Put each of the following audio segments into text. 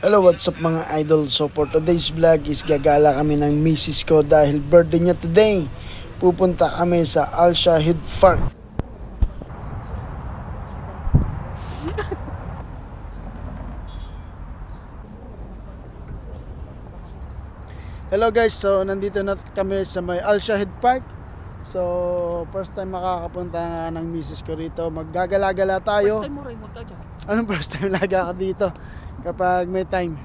Hello, what's up mga idol? So for today's vlog is gagala kami ng misis ko dahil birthday niya today. Pupunta kami sa Al Shahid Park. Hello guys, so nandito na kami sa may Al Shahid Park. So first time makakapunta ng misis ko rito. Maggagala-gala tayo. First time mo rin magka dyan. Anong first time laga ka dito? Kapag may time.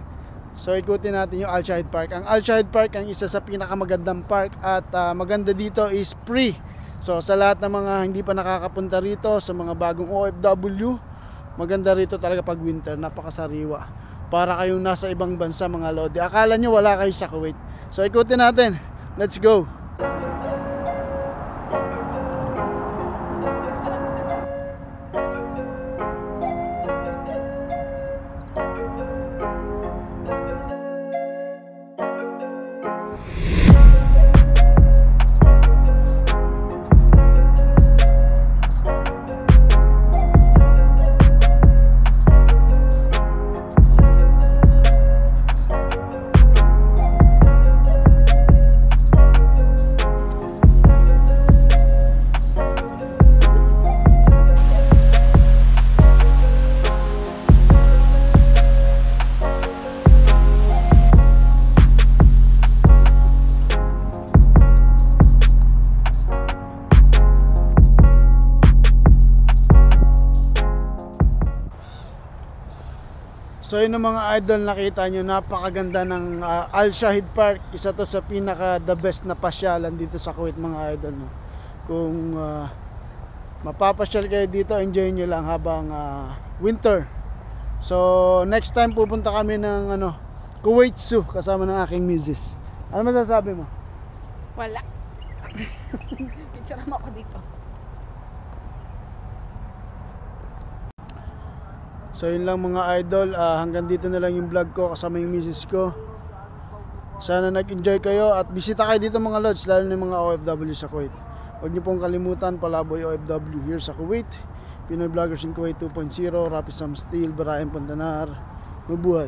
So ikutin natin yung Al Shahid Park. Ang Al Shahid Park ang isa sa pinakamagandang park at maganda dito is free. So sa lahat ng mga hindi pa nakakapunta rito, sa mga bagong OFW, maganda rito talaga pag winter, napakasariwa. Para kayong nasa ibang bansa mga lodi. Akala nyo wala kayo sa Kuwait. So ikutin natin. Let's go. So yun ang mga idol, nakita nyo, napakaganda ng Al Shahid Park. Isa to sa pinaka the best na pasyalan dito sa Kuwait mga idol, no? Kung mapapasyal kayo dito, enjoy nyo lang habang winter. So next time pupunta kami ng Kuwait Zoo kasama ng aking misis. Ano masasabi mo? Wala. Picture mo ako dito. So yun lang mga idol, hanggang dito na lang yung vlog ko kasama yung misis ko. Sana nag-enjoy kayo at bisita kayo dito mga lods, lalo na yung mga OFW sa Kuwait. Huwag niyo pong kalimutan, Palaboy OFW here sa Kuwait, Pinoy Vloggers in Kuwait 2.0, Rapi Sam Steel, Barayan Pantanar. Mabuhay!